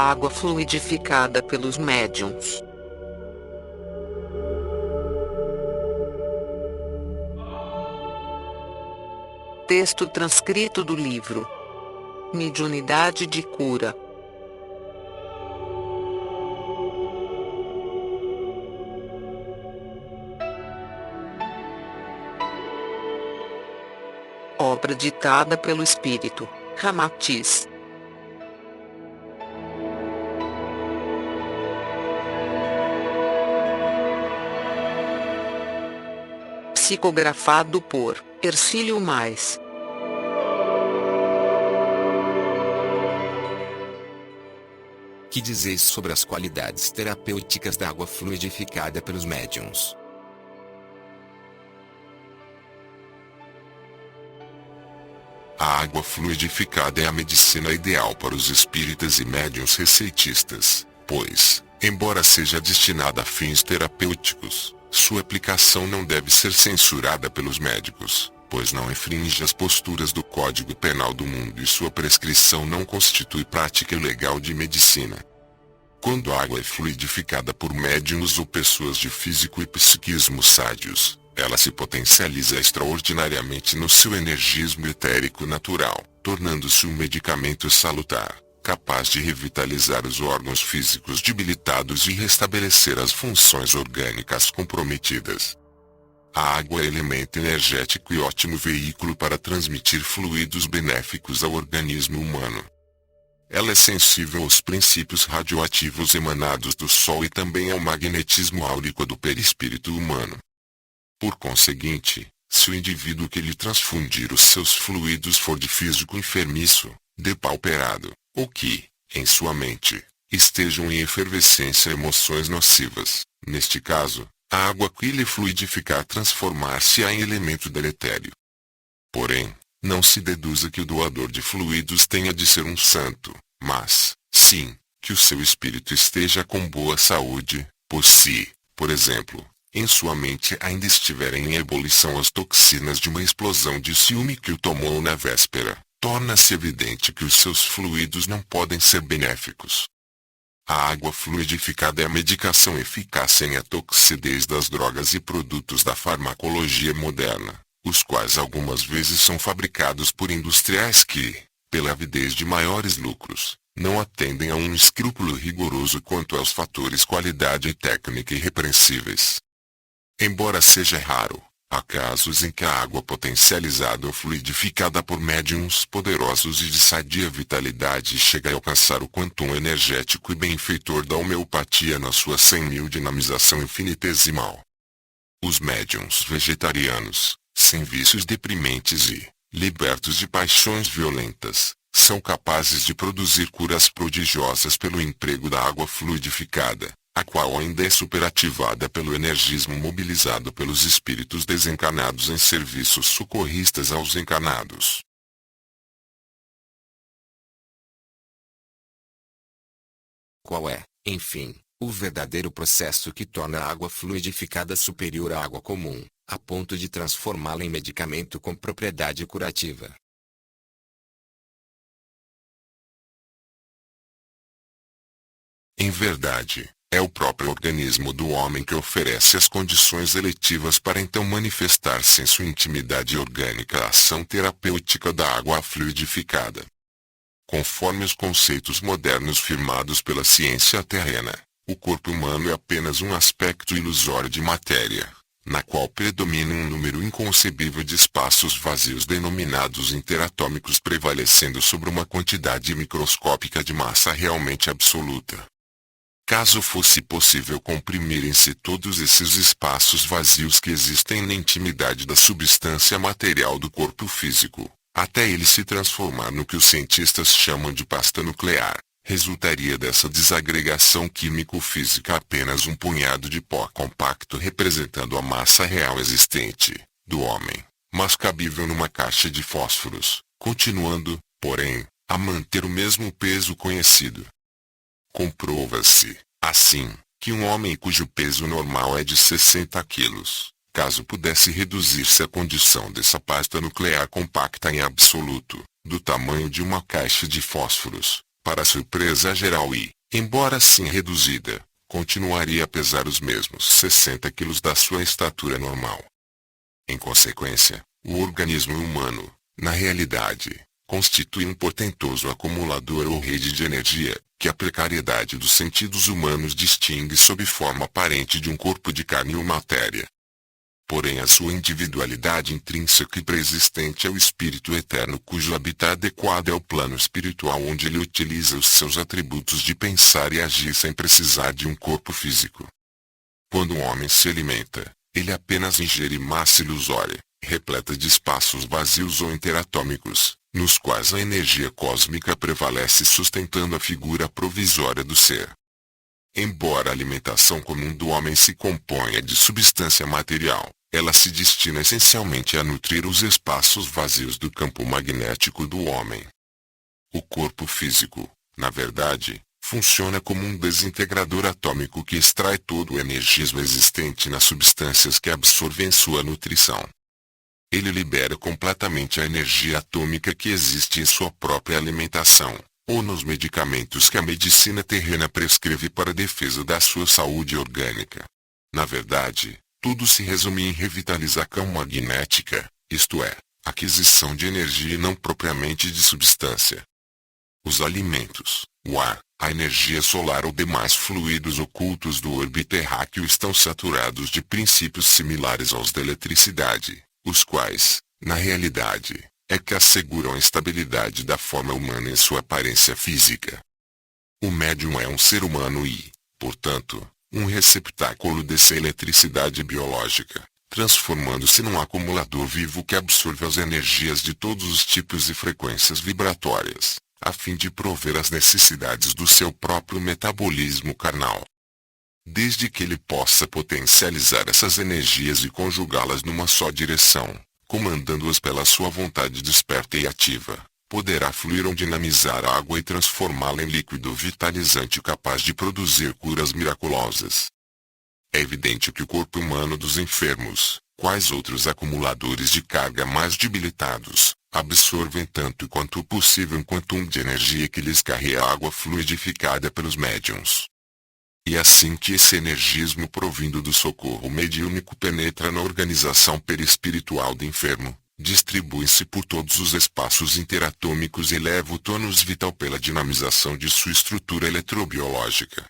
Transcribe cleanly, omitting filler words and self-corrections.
água fluidificada pelos médiuns. Texto transcrito do livro Mediunidade de Cura. Obra ditada pelo Espírito Ramatiz. Psicografado por Hercílio Mais. Que dizeis sobre as qualidades terapêuticas da água fluidificada pelos médiuns? A água fluidificada é a medicina ideal para os espíritas e médiuns receitistas, pois, embora seja destinada a fins terapêuticos, sua aplicação não deve ser censurada pelos médicos, pois não infringe as posturas do Código Penal do mundo e sua prescrição não constitui prática ilegal de medicina. Quando a água é fluidificada por médiuns ou pessoas de físico e psiquismo sádios, ela se potencializa extraordinariamente no seu energismo etérico natural, tornando-se um medicamento salutar, capaz de revitalizar os órgãos físicos debilitados e restabelecer as funções orgânicas comprometidas. A água é elemento energético e ótimo veículo para transmitir fluidos benéficos ao organismo humano. Ela é sensível aos princípios radioativos emanados do Sol e também ao magnetismo áurico do perispírito humano. Por conseguinte, se o indivíduo que lhe transfundir os seus fluidos for de físico enfermiço, depauperado, ou que, em sua mente, estejam em efervescência emoções nocivas, neste caso, a água que lhe fluidificar transformar-se-á em elemento deletério. Porém, não se deduza que o doador de fluidos tenha de ser um santo, mas, sim, que o seu espírito esteja com boa saúde, pois se, por exemplo, em sua mente ainda estiverem em ebulição as toxinas de uma explosão de ciúme que o tomou na véspera, torna-se evidente que os seus fluidos não podem ser benéficos. A água fluidificada é a medicação eficaz sem a toxidez das drogas e produtos da farmacologia moderna, os quais algumas vezes são fabricados por industriais que, pela avidez de maiores lucros, não atendem a um escrúpulo rigoroso quanto aos fatores qualidade e técnica irrepreensíveis. Embora seja raro, há casos em que a água potencializada ou fluidificada por médiuns poderosos e de sadia vitalidade chega a alcançar o quantum energético e benfeitor da homeopatia na sua 100.000 dinamização infinitesimal. Os médiuns vegetarianos, sem vícios deprimentes e, libertos de paixões violentas, são capazes de produzir curas prodigiosas pelo emprego da água fluidificada, a qual ainda é superativada pelo energismo mobilizado pelos espíritos desencarnados em serviços socorristas aos encarnados. Qual é, enfim, o verdadeiro processo que torna a água fluidificada superior à água comum, a ponto de transformá-la em medicamento com propriedade curativa? Em verdade, é o próprio organismo do homem que oferece as condições eletivas para então manifestar-se em sua intimidade orgânica a ação terapêutica da água fluidificada. Conforme os conceitos modernos firmados pela ciência terrena, o corpo humano é apenas um aspecto ilusório de matéria, na qual predomina um número inconcebível de espaços vazios denominados interatômicos prevalecendo sobre uma quantidade microscópica de massa realmente absoluta. Caso fosse possível comprimir em si todos esses espaços vazios que existem na intimidade da substância material do corpo físico, até ele se transformar no que os cientistas chamam de pasta nuclear, resultaria dessa desagregação químico-física apenas um punhado de pó compacto representando a massa real existente, do homem, mas cabível numa caixa de fósforos, continuando, porém, a manter o mesmo peso conhecido. Comprova-se, assim, que um homem cujo peso normal é de 60 quilos, caso pudesse reduzir-se à condição dessa pasta nuclear compacta em absoluto, do tamanho de uma caixa de fósforos, para surpresa geral e, embora assim reduzida, continuaria a pesar os mesmos 60 quilos da sua estatura normal. Em consequência, o organismo humano, na realidade, constitui um portentoso acumulador ou rede de energia, que a precariedade dos sentidos humanos distingue sob forma aparente de um corpo de carne ou matéria. Porém a sua individualidade intrínseca e preexistente é o espírito eterno cujo habitat adequado é o plano espiritual onde ele utiliza os seus atributos de pensar e agir sem precisar de um corpo físico. Quando um homem se alimenta, ele apenas ingere massa ilusória, repleta de espaços vazios ou interatômicos, nos quais a energia cósmica prevalece sustentando a figura provisória do ser. Embora a alimentação comum do homem se componha de substância material, ela se destina essencialmente a nutrir os espaços vazios do campo magnético do homem. O corpo físico, na verdade, funciona como um desintegrador atômico que extrai todo o energismo existente nas substâncias que absorvem sua nutrição. Ele libera completamente a energia atômica que existe em sua própria alimentação, ou nos medicamentos que a medicina terrena prescreve para a defesa da sua saúde orgânica. Na verdade, tudo se resume em revitalização magnética, isto é, aquisição de energia e não propriamente de substância. Os alimentos, o ar, a energia solar ou demais fluidos ocultos do orbe terráqueo estão saturados de princípios similares aos da eletricidade, os quais, na realidade, é que asseguram a estabilidade da forma humana em sua aparência física. O médium é um ser humano e, portanto, um receptáculo dessa eletricidade biológica, transformando-se num acumulador vivo que absorve as energias de todos os tipos e frequências vibratórias, a fim de prover as necessidades do seu próprio metabolismo carnal. Desde que ele possa potencializar essas energias e conjugá-las numa só direção, comandando-as pela sua vontade desperta e ativa, poderá fluir ou dinamizar a água e transformá-la em líquido vitalizante capaz de produzir curas miraculosas. É evidente que o corpo humano dos enfermos, quais outros acumuladores de carga mais debilitados, absorvem tanto quanto possível um quantum de energia que lhes carrega a água fluidificada pelos médiuns. E assim que esse energismo provindo do socorro mediúnico penetra na organização perispiritual do enfermo, distribui-se por todos os espaços interatômicos e eleva o tônus vital pela dinamização de sua estrutura eletrobiológica,